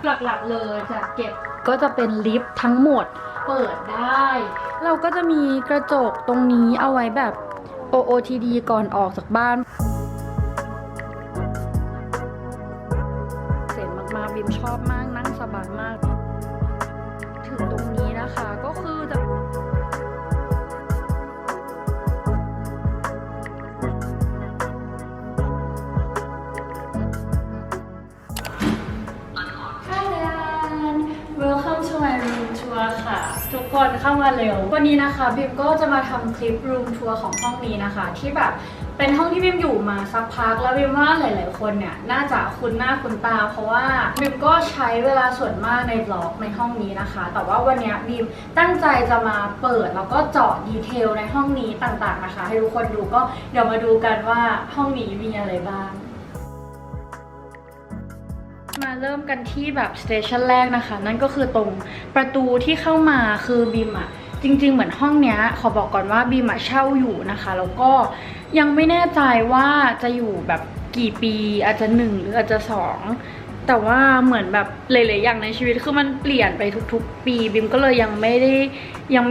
หลักๆเลยจะเก็บก็จะเป็นลิฟต์ทั้งหมดเปิดได้เราก็จะมีกระจกตรงนี้เอาไว้แบบ OOTD ก่อนออกจากบ้านเจ๋งมากๆบิมชอบมากนั่งสบายมากถึงตรงนี้นะคะก็คือจะWelcome to my room tour ค่ะทุกคนเข้ามาเร็ววันนี้นะคะบิมก็จะมาทำคลิป room tour ของห้องนี้นะคะที่แบบเป็นห้องที่บิมอยู่มาสักพักแล้วบิมว่าหลายๆคนเนี่ยน่าจะคุ้นหน้าคุ้นตาเพราะว่าบิมก็ใช้เวลาส่วนมากในบล็อกในห้องนี้นะคะแต่ว่าวันนี้บิมตั้งใจจะมาเปิดแล้วก็เจาะดีเทลในห้องนี้ต่างๆนะคะให้ทุกคนดูก็เดี๋ยวมาดูกันว่าห้องนี้มีอะไรบ้างมาเริ่มกันที่แบบสเตชันแรกนะคะนั่นก็คือตรงประตูที่เข้ามาคือบิมอะจริงๆเหมือนห้องเนี้ยขอบอกก่อนว่าบิมอะเช่าอยู่นะคะแล้วก็ยังไม่แน่ใจว่าจะอยู่แบบกี่ปีอาจจะ1หรืออาจจะ2แต่ว่าเหมือนแบบหลายๆอย่างในชีวิตคือมันเปลี่ยนไปทุกๆปีบิมก็เลยยังไม่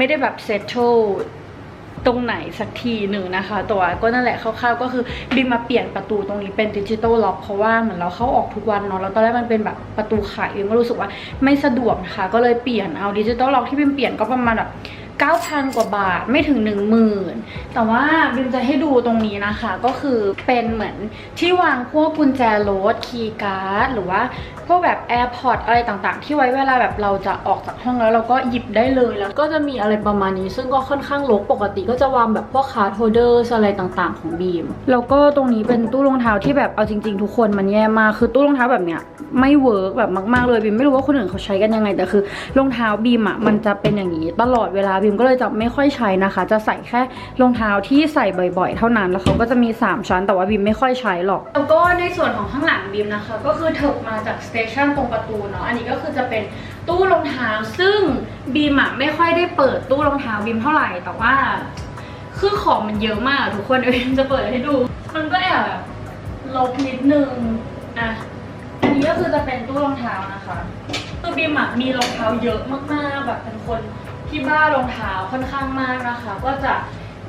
ได้แบบเซตโตตรงไหนสักทีหนึ่งนะคะตัวก็นั่นแหละคร่าวๆก็คือบิมมาเปลี่ยนประตูตรงนี้เป็นดิจิตอลล็อกเพราะว่าเหมือนเราเข้าออกทุกวันเนาะแล้วตอนแรกมันเป็นแบบประตูไขบิมก็รู้สึกว่าไม่สะดวกนะคะก็เลยเปลี่ยนเอาดิจิตอลล็อกที่บิมเปลี่ยนก็ประมาณแบบ9,000 กว่าบาทไม่ถึง 10,000แต่ว่าบิมจะให้ดูตรงนี้นะคะก็คือเป็นเหมือนที่วางพวกกุญแจรถคีย์การ์ดหรือว่าพวกแบบ AirPods อะไรต่างๆที่ไว้เวลาแบบเราจะออกจากห้องแล้วเราก็หยิบได้เลยแล้วก็จะมีอะไรประมาณนี้ซึ่งก็ค่อนข้างรกปกติก็จะวางแบบพวกคาร์ดโฮลเดอร์อะไรต่างๆของบีมแล้วก็ตรงนี้เป็นตู้รองเท้าที่แบบเอาจริงๆทุกคนมันแย่มากคือตู้รองเท้าแบบเนี้ยไม่เวิร์กแบบมากๆเลยบีมไม่รู้ว่าคนอื่นเขาใช้กันยังไงแต่คือรองเท้าบีมอ่ะมันจะเป็นอย่างนี้ตลอดเวลาบีมก็เลยจะไม่ค่อยใช้นะคะจะใส่แค่รองเท้าที่ใส่บ่อยๆเท่านั้นแล้วเขาก็จะมี3ชั้นแต่ว่าบีมไม่ค่อยใช้หรอกแล้วก็ในส่วนของข้างหลังบีมนะคะก็คือเถิบมาจากสเตชันตรงประตูเนาะอันนี้ก็คือจะเป็นตู้รองเท้าซึ่งบีมอะไม่ค่อยได้เปิดตู้รองเท้าบีมเท่าไหร่แต่ว่าคือของมันเยอะมากทุกคนเดี๋ยวบีมจะเปิดให้ดูมันก็แอบแบบลบนิดนึงอ่ะอันนี้ก็คือจะเป็นตู้รองเท้านะคะคือบีมอะมีรองเท้าเยอะมากๆแบบเป็นคนที่บ้ารองเท้าค่อนข้างมากนะคะก็จะ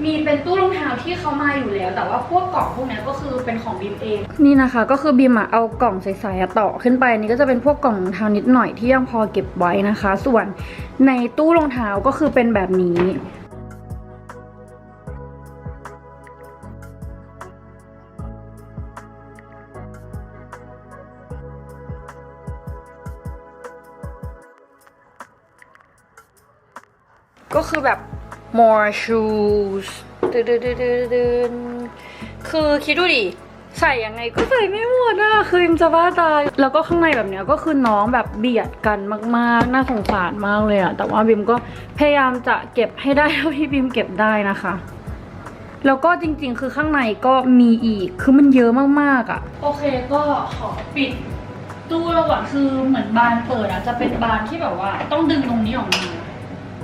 มีเป็นตู้รองเท้าที่เขามาอยู่แล้วแต่ว่าพวกกล่องพวกนี้ก็คือเป็นของบีมเองนี่นะคะก็คือบีมเอากล่องใสๆต่อขึ้นไปนี่ก็จะเป็นพวกกล่องรองเท้านิดหน่อยที่ยังพอเก็บไว้นะคะส่วนในตู้รองเท้าก็คือเป็นแบบนี้ก็คือแบบ more shoes คือคิดดูดิใส่ยังไงก็ใส่ไม่หมดอะคือยังจะบ้าตายแล้วก็ข้างในแบบเนี้ยก็คือน้องแบบเบียดกันมากๆน่าสงสารมากเลยอะแต่ว่าบิมก็พยายามจะเก็บให้ได้เท่าที่บิมเก็บได้นะคะแล้วก็จริงๆคือข้างในก็มีอีกคือมันเยอะมากๆอะโอเคก็ขอปิดตู้ระหว่างคือเหมือนบานเปิดอะจะเป็นบานที่แบบว่าต้องดึงตรงนี้ออกมา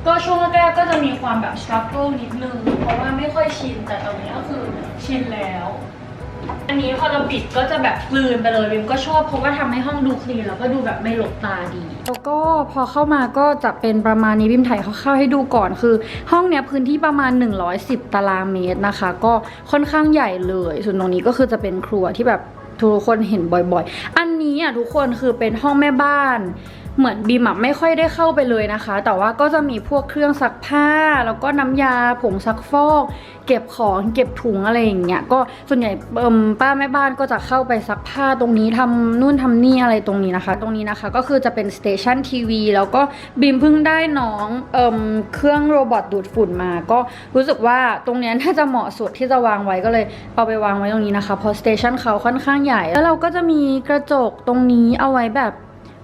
ก็ช่วงแรกก็จะมีความแบบ struggle นิดนึงเพราะว่าไม่ค่อยชินแต่ตอนนี้ก็คือชินแล้วอันนี้พอเราปิดก็จะแบบกลืนไปเลยบิมก็ชอบเพราะว่าทำให้ห้องดูคลีนแล้วก็ดูแบบไม่หลบตาดีแล้วก็พอเข้ามาก็จะเป็นประมาณนี้บิมถ่ายคร่าวๆให้ดูก่อนคือห้องเนี้ยพื้นที่ประมาณ110 ตารางเมตรนะคะก็ค่อนข้างใหญ่เลยส่วนตรงนี้ก็คือจะเป็นครัวที่แบบทุกคนเห็นบ่อยๆอันนี้ทุกคนคือเป็นห้องแม่บ้านเหมือนบีมไม่ค่อยได้เข้าไปเลยนะคะแต่ว่าก็จะมีพวกเครื่องซักผ้าแล้วก็น้ำยาผงซักฟอกเก็บของเก็บถุงอะไรอย่างเงี้ยก็ส่วนใหญ่ป้าแม่บ้านก็จะเข้าไปซักผ้าตรงนี้ทำนู่นทำนี่อะไรตรงนี้นะคะตรงนี้นะคะก็คือจะเป็นสเตชันทีวีแล้วก็บีมเพิ่งได้น้องเครื่องโรบอทดูดฝุ่นมาก็รู้สึกว่าตรงนี้น่าจะเหมาะสุดที่จะวางไว้ก็เลยเอาไปวางไว้ตรงนี้นะคะเพราะสเตชันเขาค่อนข้างใหญ่แล้วเราก็จะมีกระจกตรงนี้เอาไว้แบบ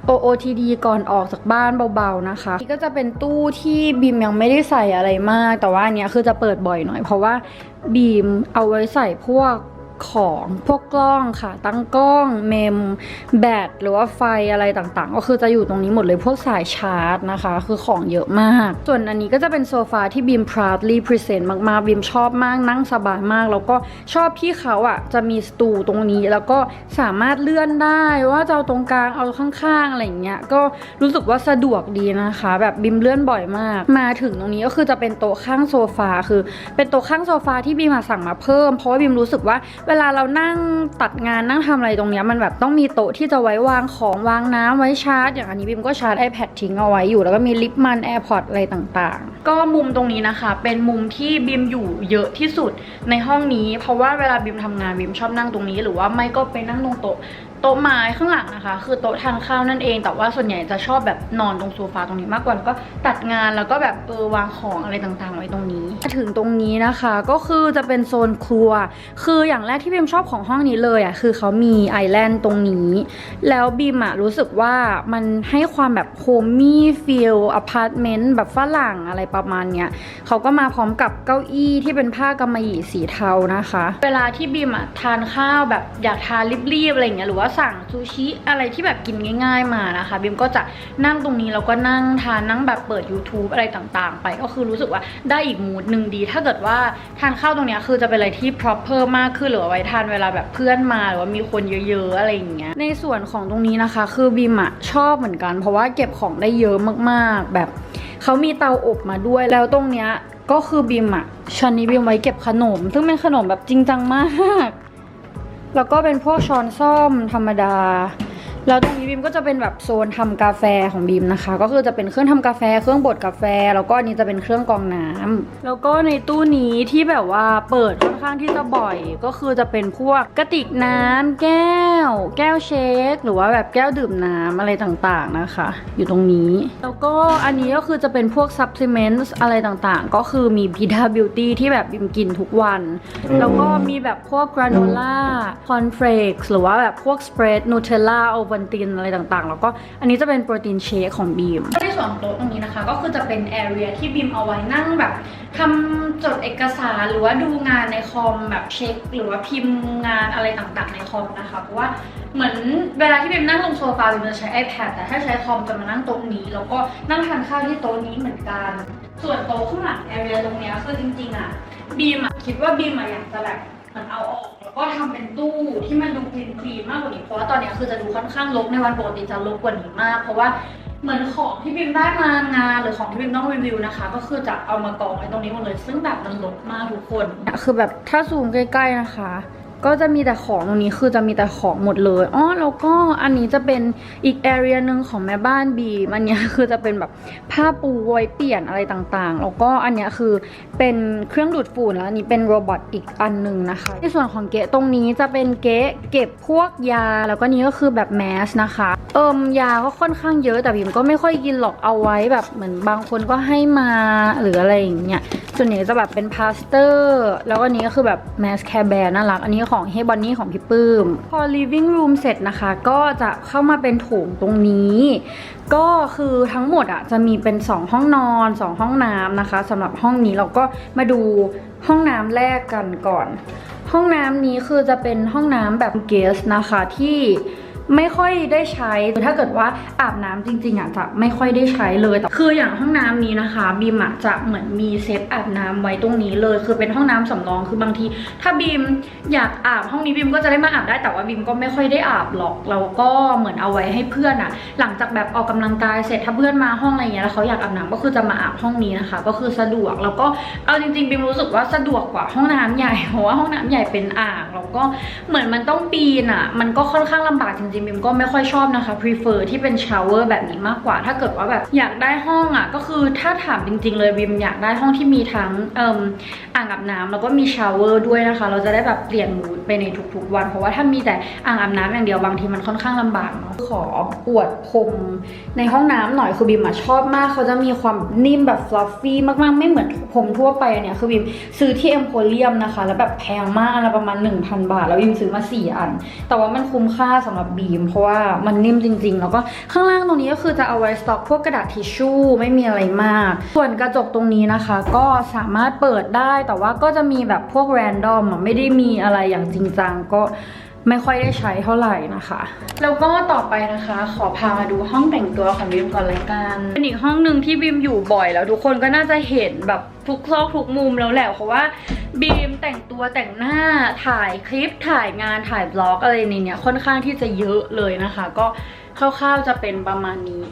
OOTD ก่อนออกจากบ้านเบาๆนะคะนี่ก็จะเป็นตู้ที่บีมยังไม่ได้ใส่อะไรมากแต่ว่าอันเนี้ยคือจะเปิดบ่อยหน่อยเพราะว่าบีมเอาไว้ใส่พวก ของพวกกล้องค่ะตั้งกล้องเมมแบตหรือว่าไฟอะไรต่างๆก็คือจะอยู่ตรงนี้หมดเลยพวกสายชาร์จนะคะคือของเยอะมากส่วนอันนี้ก็จะเป็นโซฟาที่บีม proudly present มากๆบีมชอบมากนั่งสบายมากแล้วก็ชอบที่เขาอ่ะจะมีสตูตรงนี้แล้วก็สามารถเลื่อนได้ว่าจะเอาตรงกลางเอาข้างๆอะไรอย่างเงี้ยก็รู้สึกว่าสะดวกดีนะคะแบบบีมเลื่อนบ่อยมากมาถึงตรงนี้ก็คือจะเป็นโต๊ะข้างโซฟาคือเป็นโต๊ะข้างโซฟาที่บีมสั่งมาเพิ่มเพราะว่าบีมรู้สึกว่าเวลาเรานั่งตัดงานนั่งทำอะไรตรงเนี้ยมันแบบต้องมีโต๊ะที่จะไว้วางของวางน้ำไว้ชาร์จอย่างอันนี้บีมก็ชาร์จ iPad ทิ้งเอาไว้อยู่แล้วก็มีลิปมัน AirPods อะไรต่างๆก็มุมตรงนี้นะคะเป็นมุมที่บีมอยู่เยอะที่สุดในห้องนี้เพราะว่าเวลาบีมทำงานบีมชอบนั่งตรงนี้หรือว่าไม่ก็ไปนั่งตรงโต๊ะไม้ข้างหลังนะคะคือโต๊ะทานข้าวนั่นเองแต่ว่าส่วนใหญ่จะชอบแบบนอนตรงโซฟาตรงนี้มากกว่าแล้วก็ตัดงานแล้วก็แบบวางของอะไรต่างๆไว้ตรงนี้ถึงตรงนี้นะคะก็คือจะเป็นโซนครัวคืออย่างแรกที่บีมชอบของห้องนี้เลยอ่ะคือเขามีไอแลนด์ตรงนี้แล้วบีมรู้สึกว่ามันให้ความแบบโฮมมี่ฟีลอพาร์ตเมนต์แบบฝรั่งอะไรประมาณเนี้ยเขาก็มาพร้อมกับเก้าอี้ที่เป็นผ้ากำมะหยี่สีเทานะคะเวลาที่บีมทานข้าวแบบอยากทานรีบๆอะไรอย่างเงี้ยหรือว่าสั่งซูชิอะไรที่แบบกินง่ายๆมานะคะบีมก็จะนั่งตรงนี้แล้วก็นั่งทานนั่งแบบเปิด YouTube อะไรต่างๆไปก็คือรู้สึกว่าได้อีกมูดหนึ่งดีถ้าเกิดว่าทานข้าวตรงนี้คือจะเป็นอะไรที่ proper มากขึ้นหรือว่าไว้ทานเวลาแบบเพื่อนมาหรือว่ามีคนเยอะๆอะไรอย่างเงี้ยในส่วนของตรงนี้นะคะคือบีมชอบเหมือนกันเพราะว่าเก็บของได้เยอะมากๆแบบเขามีเตาอบมาด้วยแล้วตรงเนี้ยก็คือบีมชั้นนี้บีมไว้เก็บขนมซึ่งเป็นขนมแบบจริงจังมากแล้วก็เป็นพวกช้อนส้อมธรรมดาแล้วตรงนี้บีมก็จะเป็นแบบโซนทำกาแฟของบีมนะคะก็คือจะเป็นเครื่องทำกาแฟเครื่องบดกาแฟแล้วก็อันนี้จะเป็นเครื่องกรองน้ำแล้วก็ในตู้นี้ที่แบบว่าเปิดค่อนข้างที่จะบ่อยก็คือจะเป็นพวกกระติกน้ำแก้วเชคหรือว่าแบบแก้วดื่มน้ำอะไรต่างๆนะคะอยู่ตรงนี้แล้วก็อันนี้ก็คือจะเป็นพวกซัพพลีเมนต์อะไรต่างๆก็คือมีพีทาบิวตี้ที่แบบบีมกินทุกวันแล้วก็มีแบบพวกกราโนล่าคอนเฟลกซ์หรือว่าแบบพวกสเปรดนูเทลล่าวันตินอะไรต่างๆแล้วก็อันนี้จะเป็นโปรตีนเชคของบีมในส่วนของโต๊ะตรงนี้นะคะก็คือจะเป็นแอเรียที่บีมเอาไว้นั่งแบบทำจดเอกสารหรือว่าดูงานในคอมแบบเช็คหรือว่าพิมพ์งานอะไรต่างๆในคอมนะคะเพราะว่าเหมือนเวลาที่บีมนั่งลงโซฟาบีมจะใช้ iPad แต่ถ้าใช้คอมจะมานั่งโต๊ะนี้แล้วก็นั่งทานข้าวที่โต๊ะนี้เหมือนกันส่วนโต๊ะข้างหลังแอเรียตรงนี้คือจริงๆบีมคิดว่าบีมอยากจะแบบมันเอาออกแล้วก็ทำเป็นตู้ที่มันดูคลีนมากกว่านี้เพราะว่าตอนนี้คือจะดูค่อนข้างรกในวันปกติจะรกกว่านี้มากเพราะว่าเหมือนของที่บิมได้มางานหรือของที่บิมต้องรีวิวนะคะก็คือจะเอามากองไว้ตรงนี้หมดเลยซึ่งแบบมันรกมากทุกคนคือแบบถ้าซูมใกล้ๆนะคะก็จะมีแต่ของตรงนี้คือจะมีแต่ของหมดเลยแล้วก็อันนี้จะเป็นอีกแอเรียนึงของแม่บ้านบีมันเนี้ยคือจะเป็นแบบผ้าปูไว้เปลี่ยนอะไรต่างๆแล้วก็อันเนี้ยคือเป็นเครื่องดูดฝุ่นแล้วอันนี้เป็นโรบอทอีกอันนึงนะคะในส่วนของเก๊ะตรงนี้จะเป็นเก๊ะเก็บพวกยาแล้วก็นี้ก็คือแบบแมสนะคะยาก็ค่อนข้างเยอะแต่บีมก็ไม่ค่อยกินหรอกเอาไว้แบบเหมือนบางคนก็ให้มาหรืออะไรอย่างเงี้ยส่วนใหญ่จะแบบเป็นพลาสเตอร์แล้วอันนี้ก็คือแบบแมสแคร์แบร์น่ารักอันนี้ของเฮบอนนี่ของพี่ปื้มพอ living room เสร็จนะคะก็จะเข้ามาเป็นโถงตรงนี้ก็คือทั้งหมดจะมีเป็น2ห้องนอน2ห้องน้ำนะคะสำหรับห้องนี้เราก็มาดูห้องน้ำแรกกันก่อนห้องน้ำนี้คือจะเป็นห้องน้ำแบบเกสนะคะที่ไม่ค่อยได้ใช้ถ้าเกิดว่าอาบน้ำจริงๆจะไม่ค่อยได้ใช้เลยแต่คืออย่างห้องน้ำนี้นะคะบีมจะเหมือนมีเซตอาบน้ำไว้ตรงนี้เลยคือเป็นห้องน้ำสำรองคือบางทีถ้าบีมอยากอาบห้องนี้บีมก็จะได้มาอาบได้แต่ว่าบีมก็ไม่ค่อยได้อาบหรอกเราก็เหมือนเอาไว้ให้เพื่อนหลังจากแบบออกกำลังกายเสร็จถ้าเพื่อนมาห้องอะไรเงี้ยแล้วเขาอยากอาบน้ำก็คือจะมาอาบห้องนี้นะคะก็คือสะดวกแล้วก็เอาจริงๆบีมรู้สึกว่าสะดวกกว่าห้องน้ำใหญ่เพราะว่าห้องน้ำใหญ่เป็นอ่างแล้วก็เหมือนมันต้องปีนมันก็ค่อนข้างลำบากจริงๆบิมก็ไม่ค่อยชอบนะคะ prefer ที่เป็นชาวเวอร์แบบนี้มากกว่าถ้าเกิดว่าแบบอยากได้ห้องก็คือถ้าถามจริงๆเลยบิมอยากได้ห้องที่มีทั้งอ่างอาบน้ำแล้วก็มีชาวเวอร์ด้วยนะคะเราจะได้แบบเปลี่ยนมูดไปในทุกๆวันเพราะว่าถ้ามีแต่อ่างอาบน้ำอย่างเดียวบางทีมันค่อนข้างลำบากเนาะขออวดพรมในห้องน้ำหน่อยคือบิมชอบมากเขาจะมีความนิ่มแบบ fluffy มากๆไม่เหมือนพรมทั่วไปเนี่ยคือบิมซื้อที่เอ็มโพเรียมนะคะแล้วแบบแพงมากละประมาณ 1,000 บาทแล้วบิมซื้อมา4 อันแต่ว่ามันคุ้มค่าสำหรับบิม บีมเพราะว่ามันนิ่มจริงๆแล้วก็ข้างล่างตรงนี้ก็คือจะเอาไว้สต็อกพวกกระดาษทิชชู่ไม่มีอะไรมากส่วนกระจกตรงนี้นะคะก็สามารถเปิดได้แต่ว่าก็จะมีแบบพวกแรนดอมไม่ได้มีอะไรอย่างจริงจังก็ไม่ค่อยได้ใช้เท่าไหร่นะคะแล้วก็ต่อไปนะคะขอพามาดูห้องแต่งตัวของบิมก่อนเลยกันเป็นอีกห้องหนึ่งที่บิมอยู่บ่อยแล้วทุกคนก็น่าจะเห็นแบบทุกซอกทุกมุมแล้วแหละเพราะว่าบีมแต่งตัวแต่งหน้าถ่ายคลิปถ่ายงานถ่ายบล็อกอะไรในเนี้ยค่อนข้างที่จะเยอะเลยนะคะก็คร่าวๆจะเป็นประมาณนี้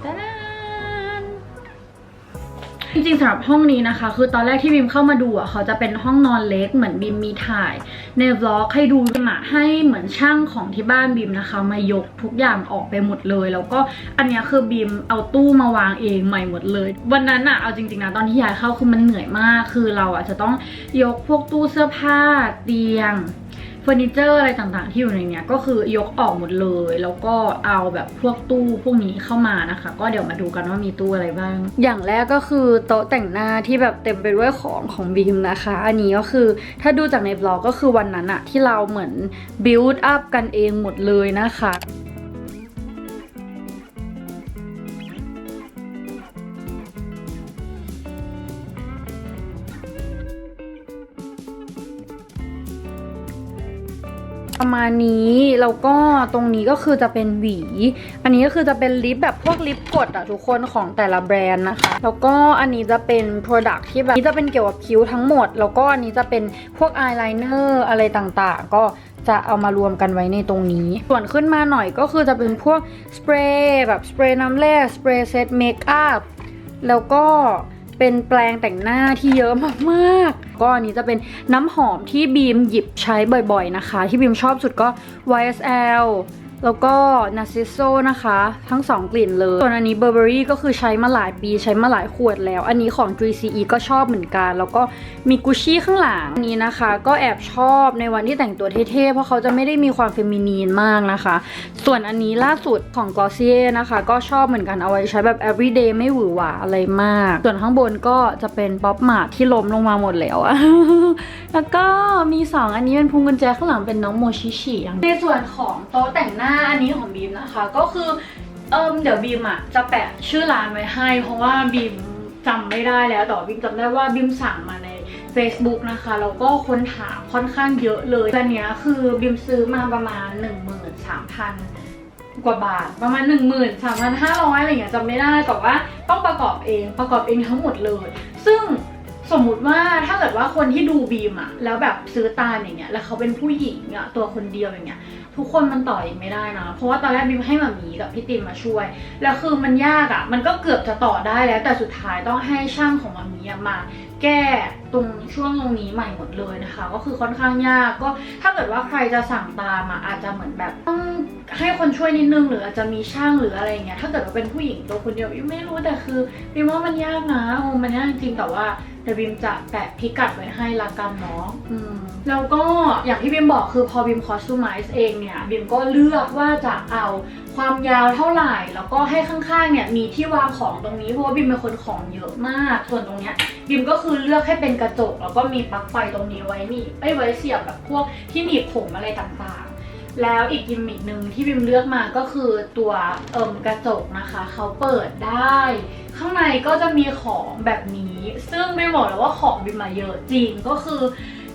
จริงๆสำหรับห้องนี้นะคะคือตอนแรกที่บิมเข้ามาดูอ่ะเขาจะเป็นห้องนอนเล็กเหมือนบิมมีถ่ายในบล็อกให้ดูมาให้เหมือนช่างของที่บ้านบิมนะคะมายกทุกอย่างออกไปหมดเลยแล้วก็อันนี้คือบิมเอาตู้มาวางเองใหม่หมดเลยวันนั้นอ่ะเอาจริงๆนะตอนที่ย้ายเข้าคือมันเหนื่อยมากคือเราอ่ะจะต้องยกพวกตู้เสื้อผ้าเตียงเฟอร์นิเจอร์อะไรต่างๆที่อยู่ในเนี้ยก็คือยกออกหมดเลยแล้วก็เอาแบบพวกตู้พวกนี้เข้ามานะคะก็เดี๋ยวมาดูกันว่ามีตู้อะไรบ้างอย่างแรกก็คือโต๊ะแต่งหน้าที่แบบเต็มไปด้วยของบีมนะคะอันนี้ก็คือถ้าดูจากในบล็อกก็คือวันนั้นอะที่เราเหมือนบิวต์อัพกันเองหมดเลยนะคะประมาณนี้แล้วก็ตรงนี้ก็คือจะเป็นหวีอันนี้ก็คือจะเป็นลิปแบบพวกลิปกดอะทุกคนของแต่ละแบรนด์นะคะแล้วก็อันนี้จะเป็น Product ที่แบบนี้จะเป็นเกี่ยวกับคิ้วทั้งหมดแล้วก็อันนี้จะเป็นพวกอายไลเนอร์อะไรต่างๆก็จะเอามารวมกันไว้ในตรงนี้ส่วนขึ้นมาหน่อยก็คือจะเป็นพวกสเปรย์แบบสเปรย์น้ำแร่สเปรย์เซตเมคอัพแล้วก็เป็นแปรงแต่งหน้าที่เยอะมากๆก็อันนี้จะเป็นน้ำหอมที่บีมหยิบใช้บ่อยๆนะคะที่บีมชอบสุดก็ YSL แล้วก็ Narciso นะคะทั้ง2กลิ่นเลยส่วนอันนี้ Burberry ก็คือใช้มาหลายปีใช้มาหลายขวดแล้วอันนี้ของ 3CE ก็ชอบเหมือนกันแล้วก็มี Gucci ข้างหลังอันนี้นะคะก็แอบชอบในวันที่แต่งตัวเท่ๆเพราะเขาจะไม่ได้มีความเฟมินีนมากนะคะส่วนอันนี้ล่าสุดของ Glossier นะคะก็ชอบเหมือนกันเอาไว้ใช้แบบ everyday ไม่หวือหวาอะไรมากส่วนข้างบนก็จะเป็น Pop Mart ที่ล้มลงมาหมดแล้ว แล้วก็มี2อันนี้เป็นพวงกุญแจข้างหลังเป็นน้องโมชิชิในส่วนของโต๊ะแต่งหน้าอันนี้ของบีมนะคะก็คือเดี๋ยวบีมอ่ะจะแปะชื่อร้านไว้ให้เพราะว่าบีมจำไม่ได้แล้วแต่บีมจำได้ว่าบีมสั่งมาใน Facebook นะคะแล้วก็ค้นหาค่อนข้างเยอะเลยอันนี้คือบีมซื้อมาประมาณ 13,000 กว่าบาทประมาณ 13,500 อะไรอย่างเงี้ยจำไม่ได้แต่ว่าต้องประกอบเองทั้งหมดเลยซึ่งสมมุติว่าถ้าเกิดว่าคนที่ดูบีมอะแล้วแบบซื้อตามอย่างเงี้ยแล้วเขาเป็นผู้หญิงอะตัวคนเดียวอย่างเงี้ยทุกคนมันต่ออีกไม่ได้นะเพราะว่าตอนแรกบีมให้หมามีกับพี่ติมมาช่วยแล้วคือมันยากอะมันก็เกือบจะต่อได้แล้วแต่สุดท้ายต้องให้ช่างของหมามีมาแก้ตรงช่วงตรงนี้ใหม่หมดเลยนะคะก็คือค่อนข้างยากก็ถ้าเกิดว่าใครจะสั่งตามอะอาจจะเหมือนแบบต้องให้คนช่วยนิดนึงหรืออาจจะมีช่างหรืออะไรเงี้ยถ้าเกิดว่าเป็นผู้หญิงตัวคนเดียวบีมไม่รู้แต่คือบีมว่ามันยากนะมันยากจริงแต่ว่าเดี๋ยวบีมจะแปะพิกัดไว้ให้ละกันเนาะแล้วก็อย่างที่บีมบอกคือพอบีมคอสตูมไมซ์เองเนี่ยบีมก็เลือกว่าจะเอาความยาวเท่าไหร่แล้วก็ให้ข้างๆเนี่ยมีที่วางของตรงนี้เพราะว่าบีมเป็นคนของเยอะมากส่วนตรงเนี้ยบีมก็คือเลือกให้เป็นกระจกแล้วก็มีปลั๊กไฟตรงนี้ไว้ไว้เสียบแบบพวกที่หนีบผมอะไรต่างๆแล้วอีกกิมมิคนึงที่บีมเลือกมาก็คือตัวกระจกนะคะเขาเปิดได้ข้างในก็จะมีของแบบนี้ซึ่งไม่บอกเลยว่าของบีมมาเยอะจริงก็คือ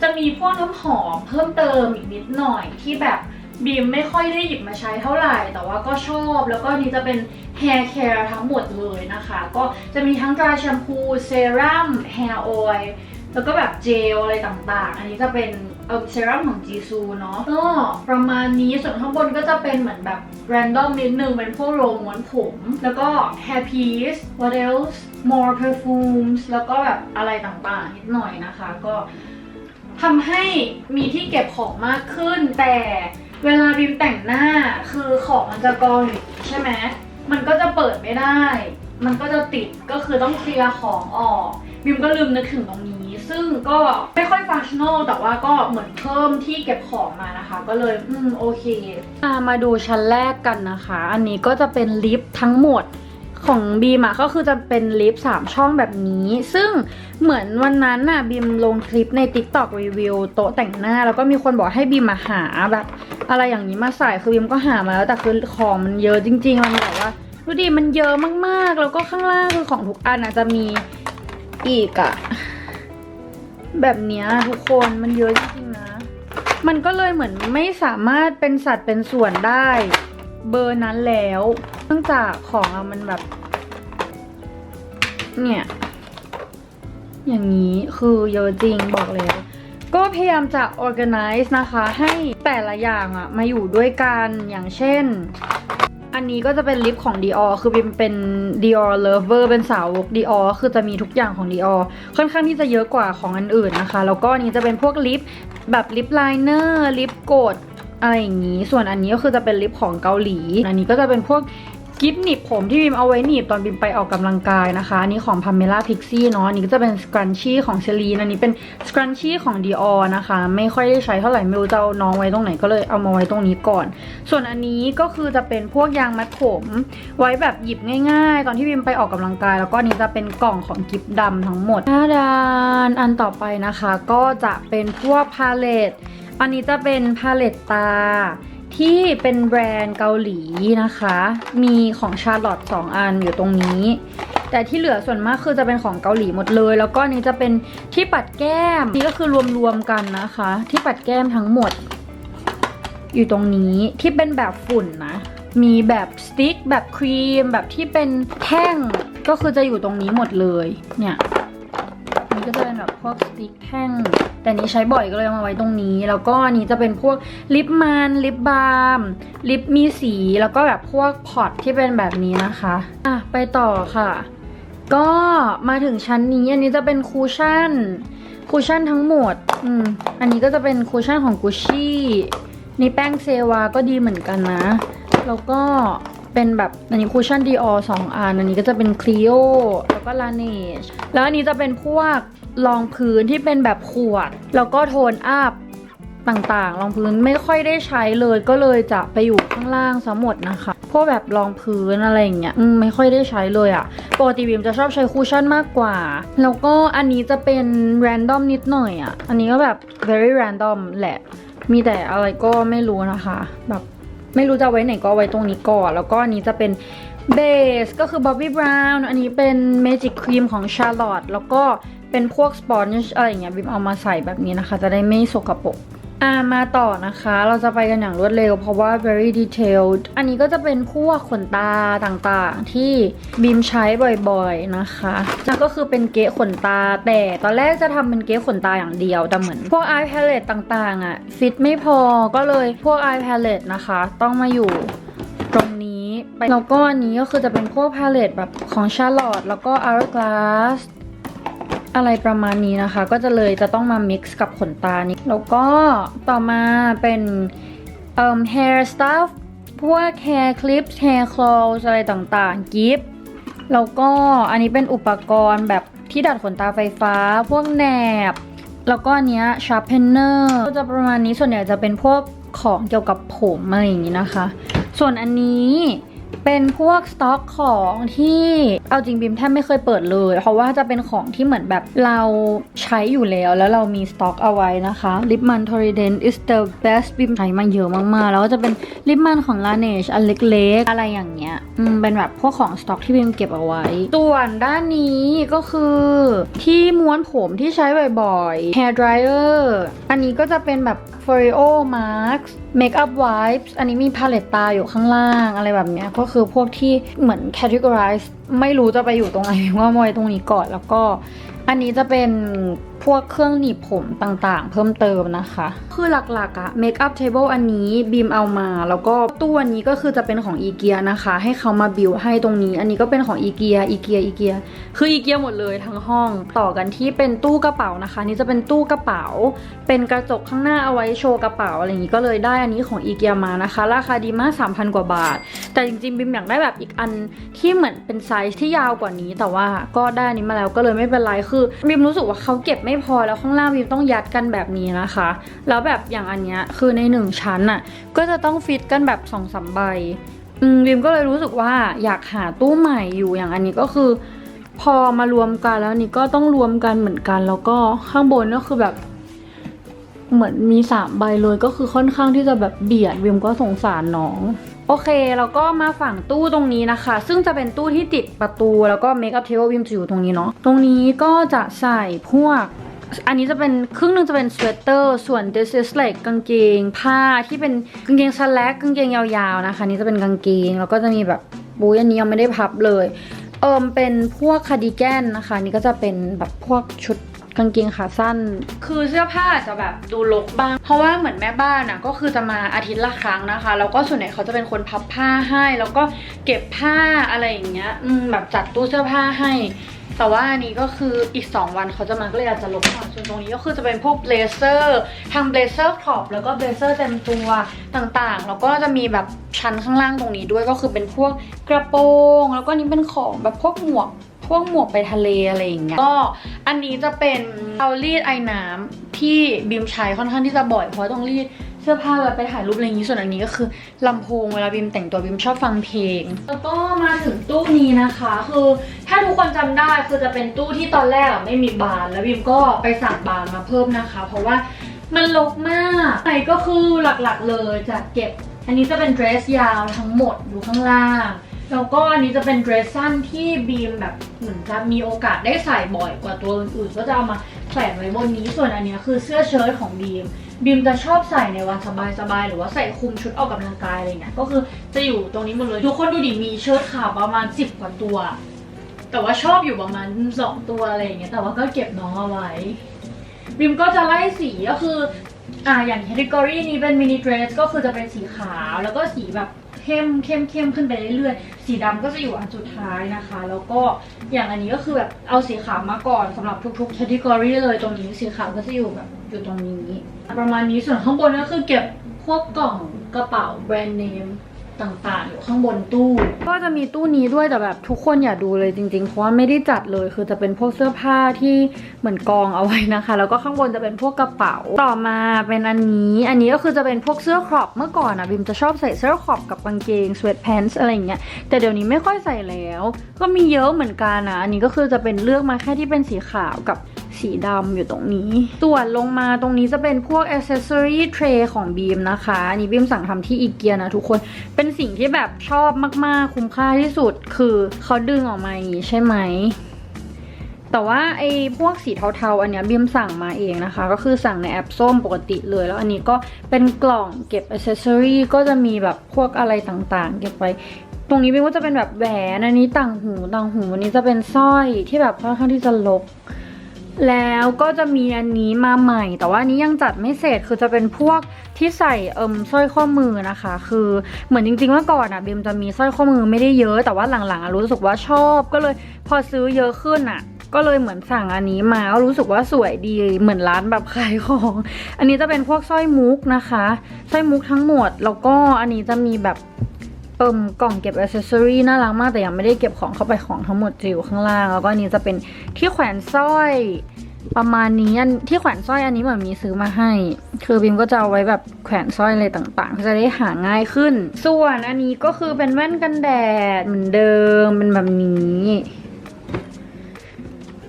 จะมีพวกน้ำหอมเพิ่มเติมอีกนิดหน่อยที่แบบบีมไม่ค่อยได้หยิบมาใช้เท่าไหร่แต่ว่าก็ชอบแล้วก็นี้จะเป็น hair care ทั้งหมดเลยนะคะก็จะมีทั้ง dry shampoo serum hair oil แล้วก็แบบเจลอะไรต่างๆอันนี้จะเป็นเซรั่มของจีซูเนาะก็ประมาณนี้ส่วนข้างบนก็จะเป็นเหมือนแบบ random นิดนึงเป็นพวกโรลม้วนผมแล้วก็ hair piece what else more perfumes แล้วก็แบบอะไรต่างๆนิดหน่อยนะคะก็ทำให้มีที่เก็บของมากขึ้นแต่เวลาบีมแต่งหน้าคือของมันจะกองอยู่ใช่ไหมมันก็จะเปิดไม่ได้มันก็จะติดก็คือต้องเคลียร์ของออกบีมก็ลืมนึกถึงตรงนี้ซึ่งก็ไม่ค่อยฟังชั่นอลแต่ว่าก็เหมือนเพิ่มที่เก็บของมานะคะก็เลยโอเคมาดูชั้นแรกกันนะคะอันนี้ก็จะเป็นลิฟต์ทั้งหมด ของบีมอะก็คือจะเป็นลิป3ช่องแบบนี้ซึ่งเหมือนวันนั้นน่ะบีมลงคลิปใน TikTok รีวิวโต๊ะแต่งหน้าแล้วก็มีคนบอกให้บีมมาหาแบบอะไรอย่างนี้มาใส่คือบีมก็หามาแล้วแต่คือของมันเยอะจริงๆมันแบบว่าดูดิมันเยอะมากๆแล้วก็ข้างล่างคือของทุกอันจะมีอีกอะแบบเนี้ยทุกคนมันเยอะจริงๆนะมันก็เลยเหมือนไม่สามารถเป็นสัดเป็นส่วนได้เบอร์นั้นแล้วเนื่องจากของมันแบบเนี่ยอย่างนี้คือเยอะจริงบอกเลยก็พยายามจะ organize นะคะให้แต่ละอย่างอะมาอยู่ด้วยกันอย่างเช่นอันนี้ก็จะเป็นลิปของ Dior คือเป็น Dior lover เป็นสาวก Dior คือจะมีทุกอย่างของ Dior ค่อนข้างที่จะเยอะกว่าของอันอื่นนะคะแล้วก็อันนี้จะเป็นพวกลิปแบบลิปไลเนอร์ลิปกดอะไรอย่างนี้ส่วนอันนี้ก็คือจะเป็นลิปของเกาหลีอันนี้ก็จะเป็นพวกกิฟต์หนีบผมที่บิมเอาไว้หนีบตอนบิมไปออกกำลังกายนะคะอันนี้ของ Pamela Pixie เนาะอันนี้ก็จะเป็นสครันชี่ของเชลีนอันนี้เป็นสครันชี่ของ Dior นะคะไม่ค่อยได้ใช้เท่าไหร่ไม่รู้จะเอาน้องไว้ตรงไหนก็เลยเอามาไว้ตรงนี้ก่อนส่วนอันนี้ก็คือจะเป็นพวกยางมัดผมไว้แบบหยิบง่ายๆตอนที่บิมไปออกกำลังกายแล้วก็อันนี้จะเป็นกล่องของกิฟต์ดำทั้งหมดอันต่อไปนะคะก็จะเป็นพวกพาเลตอันนี้จะเป็นพาเลตตาที่เป็นแบรนด์เกาหลีนะคะมีของชาร์ลอต2อันอยู่ตรงนี้แต่ที่เหลือส่วนมากคือจะเป็นของเกาหลีหมดเลยแล้วก็นี้จะเป็นที่ปัดแก้มนี่ก็คือรวมๆกันนะคะที่ปัดแก้มทั้งหมดอยู่ตรงนี้ที่เป็นแบบฝุ่นนะมีแบบสติ๊กแบบครีมแบบที่เป็นแท่งก็คือจะอยู่ตรงนี้หมดเลยเนี่ยนี่ก็จะเป็นแบบพวกสติ๊กแท่งแต่นี้ใช้บ่อยก็เลยเอามาไว้ตรงนี้แล้วก็อันนี้จะเป็นพวกลิปมันลิปบาล์มลิปมีสีแล้วก็แบบพวกพอตที่เป็นแบบนี้นะคะไปต่อค่ะก็มาถึงชั้นนี้อันนี้จะเป็นคูชั่นทั้งหมดอันนี้ก็จะเป็นคูชั่นของ Gucci นี่แป้งเซวาก็ดีเหมือนกันนะแล้วก็เป็นแบบอันนี้คูชั่น Dior 2 อันอันนี้ก็จะเป็น Clio แล้วก็ Laneige แล้วอันนี้จะเป็นพวกรองพื้นที่เป็นแบบขวดแล้วก็โทนอัพต่างๆรองพื้นไม่ค่อยได้ใช้เลยก็เลยจะไปอยู่ข้างล่างซะหมดนะคะพวกแบบรองพื้นอะไรอย่างเงี้ยไม่ค่อยได้ใช้เลยอะปกติบิมจะชอบใช้คูชั่นมากกว่าแล้วก็อันนี้จะเป็น random นิดหน่อยอะอันนี้ก็แบบ very random แหละมีแต่อะไรก็ไม่รู้นะคะแบบไม่รู้จะไว้ไหนก็ไว้ตรงนี้ก่อนแล้วก็อันนี้จะเป็นเบสก็คือ Bobbi Brown อันนี้เป็น Magic Cream ของ Charlotte แล้วก็เป็นพวกสปอนจ์อะไรอย่างเงี้ยบิมเอามาใส่แบบนี้นะคะจะได้ไม่สกปรกมาต่อนะคะเราจะไปกันอย่างรวดเร็วเพราะว่า very detailed อันนี้ก็จะเป็นพวกขนตาต่างๆที่บิมใช้บ่อยๆนะคะนั่นก็คือเป็นเกะขนตาแต่ตอนแรกจะทำเป็นเกะขนตาอย่างเดียวแต่เหมือนพวก eye palette ต่างๆฟิตไม่พอก็เลยพวก eye palette นะคะต้องมาอยู่ตรงนี้แล้วก็อันนี้ก็คือจะเป็นพวก palette แบบของ Charlotte แล้วก็ Hourglassอะไรประมาณนี้นะคะก็จะต้องมา mix กับขนตานี้แล้วก็ต่อมาเป็นhair stuff พวก hair clips hair claws อะไรต่างๆกิฟต์แล้วก็อันนี้เป็นอุปกรณ์แบบที่ดัดขนตาไฟฟ้าพวกแหนบแล้วก็อันเนี้ย sharpener ก็จะประมาณนี้ส่วนใหญ่จะเป็นพวกของเกี่ยวกับผมอะไรอย่างนี้นะคะส่วนอันนี้เป็นพวกสต็อกของที่เอาจริงบิมแทบไม่เคยเปิดเลยเพราะว่าจะเป็นของที่เหมือนแบบเราใช้อยู่แล้วเรามีสต็อกเอาไว้นะคะลิปมัน Torrident is the best บิมใช้มาเยอะมากๆแล้วก็จะเป็นลิปมันของ Laneige อันเล็กๆอะไรอย่างเงี้ยเป็นแบบพวกของสต็อกที่บิมเก็บเอาไว้ส่วนด้านนี้ก็คือที่ม้วนผมที่ใช้บ่อยๆ hair dryer อันนี้ก็จะเป็นแบบ Foreo Mask Makeup Wipes อันนี้มีพาเลตตาอยู่ข้างล่างอะไรแบบเนี้ยก็คือพวกที่เหมือน categorize ไม่รู้จะไปอยู่ตรงไหนว่ามอยตรงนี้ก่อนแล้วก็อันนี้จะเป็นพวกเครื่องหนีบผมต่างๆเพิ่มเติมนะคะคือหลักๆอะ Makeup Table อันนี้บีมเอามาแล้วก็ตู้อันนี้ก็คือจะเป็นของอีเกียนะคะให้เขามาบิวให้ตรงนี้อันนี้ก็เป็นของอีเกียคืออีเกียหมดเลยทั้งห้องต่อกันที่เป็นตู้กระเป๋านะคะนี่จะเป็นตู้กระเป๋าเป็นกระจกข้างหน้าเอาไว้โชว์กระเป๋าอะไรอย่างนี้ก็เลยได้อันนี้ของอีเกียมานะคะราคาดีมาก 3,000 กว่าบาทแต่จริงๆบิมอยากได้แบบอีกอันที่เหมือนเป็นไซส์ที่ยาวกว่านี้แต่ว่าก็ได้อันนี้มาแล้วก็เลยไม่เป็นไรคือบิมรู้สึกว่าเขาเก็บไม่พอแล้วข้างล่างบิมต้องยัดกันแบบนี้นะคะแล้วแบบอย่างอันเนี้ยคือใน1ชั้นก็จะต้องฟิตกันแบบ 2-3 ใบ บิมก็เลยรู้สึกว่าอยากหาตู้ใหม่อยู่อย่างอันนี้ก็คือพอมารวมกันแล้วนี่ก็ต้องรวมกันเหมือนกันแล้วก็ข้างบนก็คือแบบเหมือนมี3 ใบเลยก็คือค่อนข้างที่จะแบบเบียดบิมก็สงสารน้องโอเคแล้วก็มาฝั่งตู้ตรงนี้นะคะซึ่งจะเป็นตู้ที่ติดประตูแล้วก็เมคอัพเทเบิลบิมจะอยู่ตรงนี้เนาะตรงนี้ก็จะใส่พวกอันนี้จะเป็นครึ่งนึงจะเป็นสเวตเตอร์ส่วน this is like กางเกงผ้าที่เป็นกางเกงสแลกกางเกงยาวๆนะคะนี่จะเป็นกางเกงแล้วก็จะมีแบบบุ้ยอันนี้ยังไม่ได้พับเลยเป็นพวกคาร์ดิแกนนะคะนี่ก็จะเป็นแบบพวกชุดกางเกงขาสั้นคือเสื้อผ้าจะแบบดูรกบ้างเพราะว่าเหมือนแม่บ้านอ่ะก็คือจะมาอาทิตย์ละครั้งนะคะแล้วก็ส่วนใหญ่เขาจะเป็นคนพับผ้าให้แล้วก็เก็บผ้าอะไรอย่างเงี้ยแบบจัดตู้เสื้อผ้าให้แต่ว่าอันนี้ก็คืออีก2 วันเขาจะมาก็เลยอาจจะลบก่อนส่วนตรงนี้ก็คือจะเป็นพวกเบลเซอร์ทางเบลเซอร์ครอปแล้วก็เบลเซอร์เต็มตัวต่างๆแล้วก็จะมีแบบชั้นข้างล่างตรงนี้ด้วยก็คือเป็นพวกกระโปรงแล้วก็นี้เป็นของแบบพวกหมวกไปทะเลอะไรอย่างเงี้ยก็อันนี้จะเป็นเตารีดไอ้น้ำที่บิมใช้ค่อนข้างที่จะบ่อยเพราะต้องรีดเสื้อผ้าไปถ่ายรูปอะไรอย่างนี้ส่วนอันนี้ก็คือลำโพงเวลาบิมแต่งตัวบิมชอบฟังเพลงแล้วก็มาถึงตู้นี้นะคะคือถ้าทุกคนจำได้คือจะเป็นตู้ที่ตอนแรกไม่มีบานแล้วบิมก็ไปสั่งบานมาเพิ่มนะคะเพราะว่ามันรกมากไหนก็คือหลักๆเลยจะเก็บอันนี้จะเป็นเดรสยาวทั้งหมดอยู่ข้างล่างแล้วก็อันนี้จะเป็นเดรสสั้นที่บีมแบบเหมือนจะมีโอกาสได้ใส่บ่อยกว่าตัวอื่นๆก็จะเอามาแขวนไว้บนนี้ส่วนอันนี้คือเสื้อเชิ้ตของบีมจะชอบใส่ในวันสบายๆหรือว่าใส่คลุมชุดออกกำลังกายอะไรเงี้ยก็คือจะอยู่ตรงนี้หมดเลยทุกคนดูดิมีเชิ้ตขาวประมาณ10 กว่าตัวแต่ว่าชอบอยู่ประมาณ2 ตัวอะไรอย่างเงี้ยแต่ว่าก็เก็บน้องเอาไว้บีมก็จะไล่สีก็คืออย่างแคตตากรีนี้เป็นมินิเดรสก็คือจะเป็นสีขาวแล้วก็สีแบบเข้มขึ้นไปเรื่อยๆสีดำก็จะอยู่อันสุดท้ายนะคะแล้วก็อย่างอันนี้ก็คือแบบเอาสีขาวมาก่อนสำหรับทุกๆแคตตากรีเลยตรงนี้สีขาวก็จะอยู่แบบอยู่ตรงนี้ประมาณนี้ส่วนข้างบนก็คือเก็บพวกกล่องกระเป๋าแบรนด์เนมต่างๆอยู่ข้างบนตู้ก็จะมีตู้นี้ด้วยแต่แบบทุกคนอย่าดูเลยจริงๆเพราะว่าไม่ได้จัดเลยคือจะเป็นพวกเสื้อผ้าที่เหมือนกองเอาไว้นะคะแล้วก็ข้างบนจะเป็นพวกกระเป๋าต่อมาเป็นอันนี้ก็คือจะเป็นพวกเสื้อครอปเมื่อก่อนบิมจะชอบใส่เสื้อครอปกับกางเกงสเวตแพนท์อะไรอย่างเงี้ยแต่เดี๋ยวนี้ไม่ค่อยใส่แล้วก็มีเยอะเหมือนกันนะอันนี้ก็คือจะเป็นเลือกมาแค่ที่เป็นสีขาวกับสีดำอยู่ตรงนี้ส่วนลงมาตรงนี้จะเป็นพวก accessory tray ของบีมนะคะอันนี้บีมสั่งทำที่อีเกียนะทุกคนเป็นสิ่งที่แบบชอบมากๆคุ้มค่าที่สุดคือเขาดึงออกมาอย่างนี้ใช่ไหมแต่ว่าไอ้พวกสีเทาๆอันเนี้ยบีมสั่งมาเองนะคะก็คือสั่งในแอปส้มปกติเลยแล้วอันนี้ก็เป็นกล่องเก็บ accessory ก็จะมีแบบพวกอะไรต่างๆเก็บไว้ตรงนี้บีมก็จะเป็นแบบแหวนอันนี้ต่างหูอันนี้จะเป็นสร้อยที่แบบค่อนข้างที่จะรกแล้วก็จะมีอันนี้มาใหม่แต่ว่าอันนี้ยังจัดไม่เสร็จคือจะเป็นพวกที่ใส่สร้อยข้อมือนะคะคือเหมือนจริงๆเมื่อก่อนบีมจะมีสร้อยข้อมือไม่ได้เยอะแต่ว่าหลังๆรู้สึกว่าชอบก็เลยพอซื้อเยอะขึ้นก็เลยเหมือนสั่งอันนี้มาก็รู้สึกว่าสวยดีเหมือนร้านแบบขายของอันนี้จะเป็นพวกสร้อยมุกนะคะสร้อยมุกทั้งหมดแล้วก็อันนี้จะมีแบบกล่องเก็บอิสเซอรี่น่ารักมากแต่ยังไม่ได้เก็บของเข้าไปของทั้งหมดจะอยู่ข้างล่างแล้วก็อันนี้จะเป็นที่แขวนสร้อยประมาณนี้ที่แขวนสร้อยอันนี้เหมือนมีซื้อมาให้คือบิมก็จะเอาไว้แบบแขวนสร้อยอะไรต่างๆจะได้หาง่ายขึ้นส่วนอันนี้ก็คือเป็นแว่นกันแดดเหมือนเดิมเป็นแบบนี้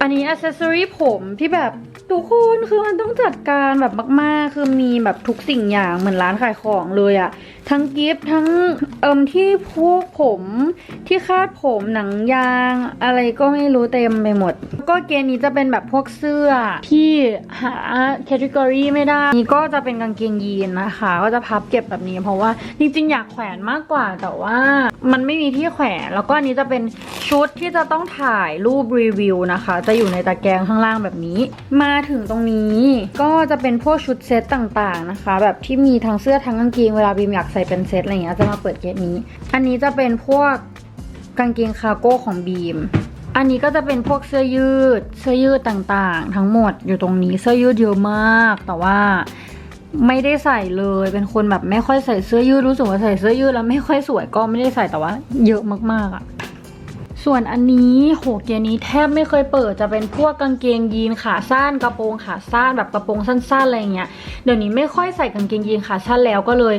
อันนี้อิสเซอรี่ผมที่แบบทุกคนคือมันต้องจัดการแบบมากๆคือมีแบบทุกสิ่งอย่างเหมือนร้านขายของเลยทั้งกิฟต์ทั้งที่พวกผมที่คาดผมหนังยางอะไรก็ไม่รู้เต็มไปหมดก็เกณฑ์นี้จะเป็นแบบพวกเสื้อที่หาแคตตากรีไม่ได้นี่ก็จะเป็นกางเกงยีนนะคะก็จะพับเก็บแบบนี้เพราะว่าจริงๆอยากแขวนมากกว่าแต่ว่ามันไม่มีที่แขวนแล้วก็อันนี้จะเป็นชุดที่จะต้องถ่ายรูปรีวิวนะคะจะอยู่ในตะแกรงข้างล่างแบบนี้มาถึงตรงนี้ก็จะเป็นพวกชุดเซตต่างๆนะคะแบบที่มีทั้งเสื้อทั้งกางเกงเวลาบีมอยากใส่เป็นเซตอะไรอย่างเงี้ยจะมาเปิดเกมนี้อันนี้จะเป็นพวกกางเกงคาร์โก้ของบีมอันนี้ก็จะเป็นพวกเสื้อยืดต่างๆทั้งหมดอยู่ตรงนี้เสื้อยืดเยอะมากแต่ว่าไม่ได้ใส่เลยเป็นคนแบบไม่ค่อยใส่เสื้อยืดรู้สึกว่าใส่เสื้อยืดแล้วไม่ค่อยสวยก็ไม่ได้ใส่แต่ว่าเยอะมาก ส่วนอันนี้โหเกียร์นี้แทบไม่เคยเปิดจะเป็นพวกกางเกงยีนขาสั้นกระโปรงขาสั้นแบบกระโปรงสั้นๆอะไรเงี้ยเดี๋ยวนี้ไม่ค่อยใส่กางเกงยีนขาสั้นแล้วก็เลย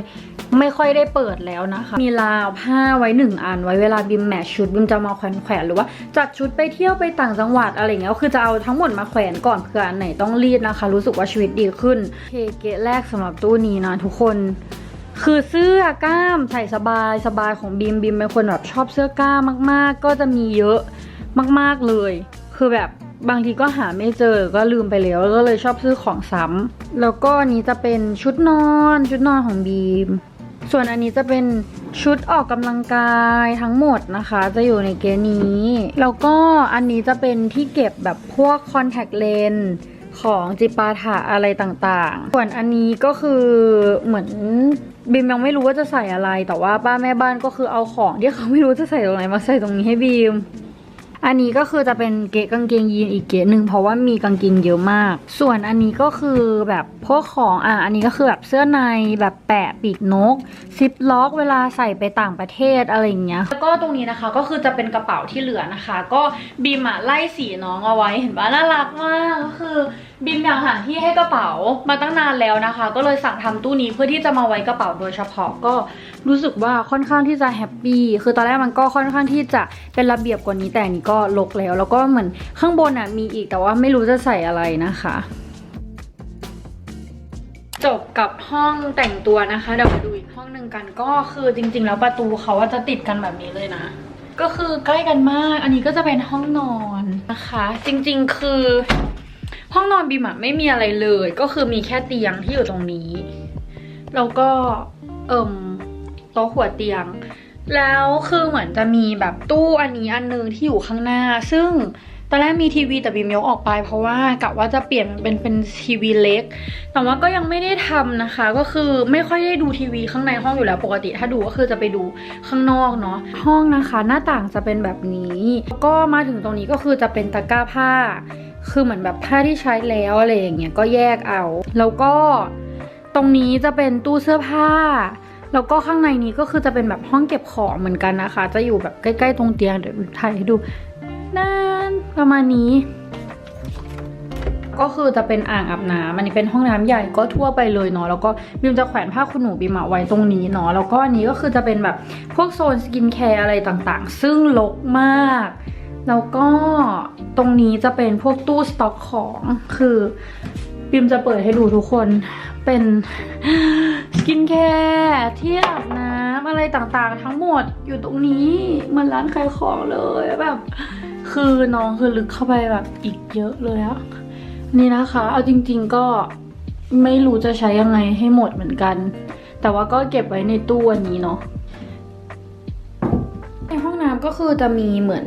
ไม่ค่อยได้เปิดแล้วนะคะมีราวผ้าไว้1 อันไว้เวลาบิมแมทชุดบิมจะมาแขวนหรือว่าจัดชุดไปเที่ยวไปต่างจังหวัดอะไรเงี้ยก็คือจะเอาทั้งหมดมาแขวนก่อนเผื่ออันไหนต้องรีดนะคะรู้สึกว่าชีวิตดีขึ้นเกะแรกสำหรับตู้นี้นะทุกคนคือเสื้อกล้ามใส่สบายของบิมเป็นคนแบบชอบเสื้อกล้ามมากๆก็จะมีเยอะมากๆเลยคือแบบบางทีก็หาไม่เจอก็ลืมไปแล้วก็เลยชอบซื้อของซ้ำแล้วก็อันนี้จะเป็นชุดนอนของบีมส่วนอันนี้จะเป็นชุดออกกำลังกายทั้งหมดนะคะจะอยู่ในเกณฑ์นี้แล้วก็อันนี้จะเป็นที่เก็บแบบพวกคอนแทคเลนส์ของจิปาถะอะไรต่างๆส่วนอันนี้ก็คือเหมือนบีมยังไม่รู้ว่าจะใส่อะไรแต่ว่าป้าแม่บ้านก็คือเอาของที่เขาไม่รู้จะใส่ตรงไหนมาใส่ตรงนี้ให้บีมอันนี้ก็คือจะเป็นเกะกางเกงยีนอีกเกะหนึ่งเพราะว่ามีกางเกงเยอะมากส่วนอันนี้ก็คือแบบพวกของอันนี้ก็คือแบบเสื้อในแบบแปะปีกนกซิปล็อกเวลาใส่ไปต่างประเทศอะไรอย่างเงี้ยแล้วก็ตรงนี้นะคะก็คือจะเป็นกระเป๋าที่เหลือนะคะก็บีมไล่สีน้องเอาไว้เห็นปะน่ารักมากก็คือบีมอยากหาที่ให้กระเป๋ามาตั้งนานแล้วนะคะก็เลยสั่งทำตู้นี้เพื่อที่จะมาไว้กระเป๋าโดยเฉพาะก็รู้สึกว่าค่อนข้างที่จะแฮปปี้คือตอนแรกมันก็ค่อนข้างที่จะเป็นระเบียบกว่านี้แต่นี่ก็รกแล้วก็เหมือนข้างบนมีอีกแต่ว่าไม่รู้จะใส่อะไรนะคะจบกับห้องแต่งตัวนะคะเดี๋ยวมาดูอีกห้องหนึ่งกันก็คือจริงๆแล้วประตูเขาว่าจะติดกันแบบนี้เลยนะก็คือใกล้กันมากอันนี้ก็จะเป็นห้องนอนนะคะจริงๆคือห้องนอนบีมไม่มีอะไรเลยก็คือมีแค่เตียงที่อยู่ตรงนี้แล้วก็โต๊ะหัวเตียงแล้วคือเหมือนจะมีแบบตู้อันนี้อันนึงที่อยู่ข้างหน้าซึ่งตอนแรกมีทีวีแต่บีมยกออกไปเพราะว่ากะว่าจะเปลี่ยนเป็นทีวีเล็กแต่ว่าก็ยังไม่ได้ทำนะคะก็คือไม่ค่อยได้ดูทีวีข้างในห้องอยู่แล้วปกติถ้าดูก็คือจะไปดูข้างนอกเนาะห้องนะคะหน้าต่างจะเป็นแบบนี้ก็มาถึงตรงนี้ก็คือจะเป็นตะกร้าผ้าคือเหมือนแบบผ้าที่ใช้แล้วอะไรอย่างเงี้ยก็แยกเอาแล้วก็ตรงนี้จะเป็นตู้เสื้อผ้าแล้วก็ข้างในนี้ก็คือจะเป็นแบบห้องเก็บของเหมือนกันนะคะจะอยู่แบบใกล้ๆตรงเตียงเดี๋ยวถ่ายให้ดูนั่นประมาณนี้ก็คือจะเป็นอ่างอาบน้ำอันนี้เป็นห้องน้ำใหญ่ก็ทั่วไปเลยเนาะแล้วก็บิมจะแขวนผ้าขนหนูบิมไว้ตรงนี้เนาะแล้วก็อันนี้ก็คือจะเป็นแบบพวกโซนสกินแคร์อะไรต่างๆซึ่งรกมากแล้วก็ตรงนี้จะเป็นพวกตู้สต็อกของคือบิมจะเปิดให้ดูทุกคนเป็นสกินแคร์ที่อาบน้ำอะไรต่างๆทั้งหมดอยู่ตรงนี้เหมือนร้านขายของเลยแบบคือน้องคือลึกเข้าไปแบบอีกเยอะเลยอะนี่นะคะเอาจริงๆก็ไม่รู้จะใช้ยังไงให้หมดเหมือนกันแต่ว่าก็เก็บไว้ในตู้อันนี้เนาะในห้องน้ำก็คือจะมีเหมือน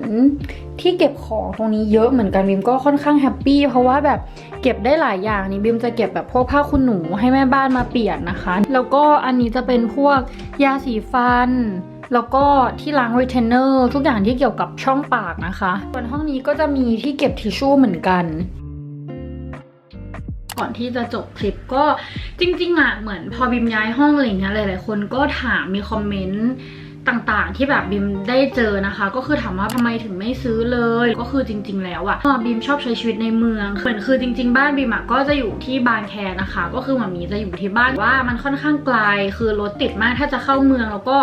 ที่เก็บของตรงนี้เยอะเหมือนกันบิมก็ค่อนข้างแฮปปี้เพราะว่าแบบเก็บได้หลายอย่างนี่บิมจะเก็บแบบพวกผ้าขนหนูให้แม่บ้านมาเปลี่ยนนะคะแล้วก็อันนี้จะเป็นพวกยาสีฟันแล้วก็ที่ล้างรีเทนเนอร์ทุกอย่างที่เกี่ยวกับช่องปากนะคะส่วนห้องนี้ก็จะมีที่เก็บทิชชู่เหมือนกันก่อนที่จะจบคลิปก็จริงๆเหมือนพอบิมย้ายห้องอะไรเงี้ยหลายๆคนก็ถามมีคอมเมนต์ต่างๆที่แบบบิมได้เจอนะคะก็คือถามว่าทำไมถึงไม่ซื้อเลยก็คือจริงๆแล้วบิมชอบใช้ชีวิตในเมืองเหมือนคือจริงๆบ้านบิมก็จะอยู่ที่บางแคนะคะก็คือหมามีจะอยู่ที่บ้านว่ามันค่อนข้างไกลคือรถติดมากถ้าจะเข้าเมืองแล้วก็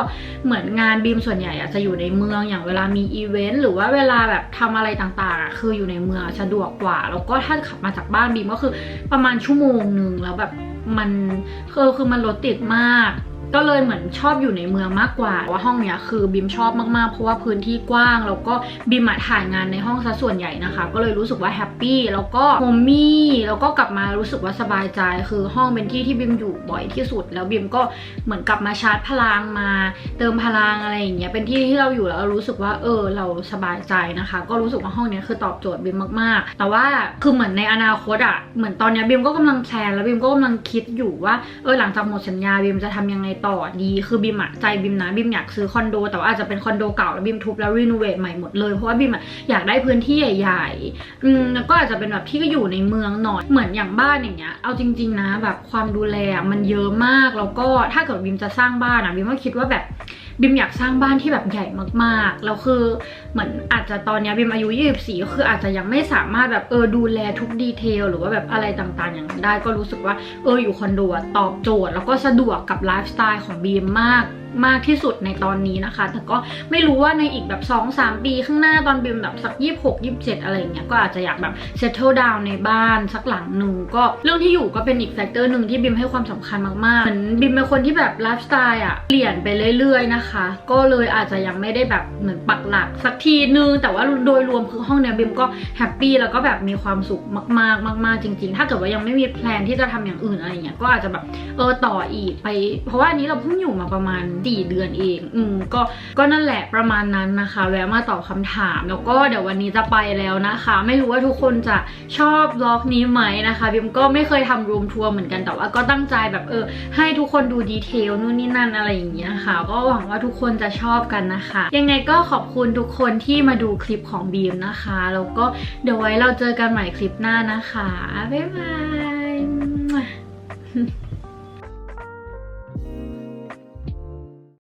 เหมือนงานบิมส่วนใหญ่จะอยู่ในเมืองอย่างเวลามีอีเวนต์หรือว่าเวลาแบบทำอะไรต่างๆคืออยู่ในเมืองสะดวกกว่าแล้วก็ถ้าขับมาจากบ้านบิมก็คือประมาณชั่วโมงนึงแล้วแบบมันคือมันรถติดมากก็เลยเหมือนชอบอยู่ในเมืองมากกว่าว่าห้องเนี้ยคือบิมชอบมากๆเพราะว่าพื้นที่กว้างแล้วก็บิมถ่ายงานในห้องซะส่วนใหญ่นะคะก็เลยรู้สึกว่าแฮปปี้แล้วก็โฮมมี่แล้วก็กลับมารู้สึกว่าสบายใจคือห้องเป็นที่ที่บิมอยู่บ่อยที่สุดแล้วบิมก็เหมือนกลับมาชาร์จพลังมาเติมพลังอะไรอย่างเงี้ยเป็นที่ที่เราอยู่แล้วรู้สึกว่าเราสบายใจนะคะก็รู้สึกว่าห้องเนี้ยคือตอบโจทย์บิมมากๆแต่ว่าคือเหมือนในอนาคตเหมือนตอนนี้บิมก็กำลังแพลนแล้วบิมก็กำลังคิดอยู่ว่าหลังจากหมดสัญญาบิมจะทำยังไง ต่อดีคือบิมอะใจบิมนะบิมอยากซื้อคอนโดแต่ว่าอาจจะเป็นคอนโดเก่าแล้วบิมทุบแล้วรีโนเวทใหม่หมดเลยเพราะว่าบิมอะอยากได้พื้นที่ใหญ่ๆแล้วก็อาจจะเป็นแบบที่ก็อยู่ในเมืองหน่อยเหมือนอย่างบ้านอย่างเงี้ยเอาจริงๆนะแบบความดูแลมันเยอะมากแล้วก็ถ้าเกิดบิมจะสร้างบ้านอะบิมก็คิดว่าแบบบิมอยากสร้างบ้านที่แบบใหญ่มากๆแล้วคือเหมือนอาจจะตอนนี้บิมอายุ24ก็คืออาจจะยังไม่สามารถแบบดูแลทุกดีเทลหรือว่าแบบอะไรต่างๆอย่างนั้นได้ก็รู้สึกว่าอยู่คอนโดตอบโจทย์แล้วก็สะดวกกับไลฟ์สไตล์ของบิมมากที่สุดในตอนนี้นะคะแต่ก็ไม่รู้ว่าในอีกแบบ 2-3 ปีข้างหน้าตอนบิมแบบสัก26-27อะไรอย่างเงี้ยก็อาจจะอยากแบบ settle down ในบ้านสักหลังหนึ่งก็เรื่องที่อยู่ก็เป็นอีกแฟกเตอร์หนึ่งที่บิมให้ความสำคัญมากๆเหมือนบิมเป็นคนที่แบบไลฟ์สไตล์อะเปลี่ยนไปเรื่อยๆนะคะก็เลยอาจจะยังไม่ได้แบบเหมือนปักหลักสักทีนึงแต่ว่าโดยรวมคือห้องเนี้ยบิมก็แฮปปี้แล้วก็แบบมีความสุขมากๆจริงๆถ้าเกิดว่ายังไม่มีแพลนที่จะทำอย่างอื่นอะไรเงี้ยก็อาจจะแบบต่ออีกไปเพราะว่าอันนี้เราเพิ่งอยู่มาประมาณ4 เดือนเองก็นั่นแหละประมาณนั้นนะคะแวะมาตอบคำถามแล้วก็เดี๋ยววันนี้จะไปแล้วนะคะไม่รู้ว่าทุกคนจะชอบวล็อกนี้ไหมนะคะบิมก็ไม่เคยทำรูมทัวร์เหมือนกันแต่ว่าก็ตั้งใจแบบให้ทุกคนดูดีเทลนู่นนี่นั่นอะไรอย่างเงี้ยค่ะก็หวังว่าทุกคนจะชอบกันนะคะยังไงก็ขอบคุณทุกคนที่มาดูคลิปของบีมนะคะแล้วก็เดี๋ยวไว้เราเจอกันใหม่คลิปหน้านะคะบ๊ายบาย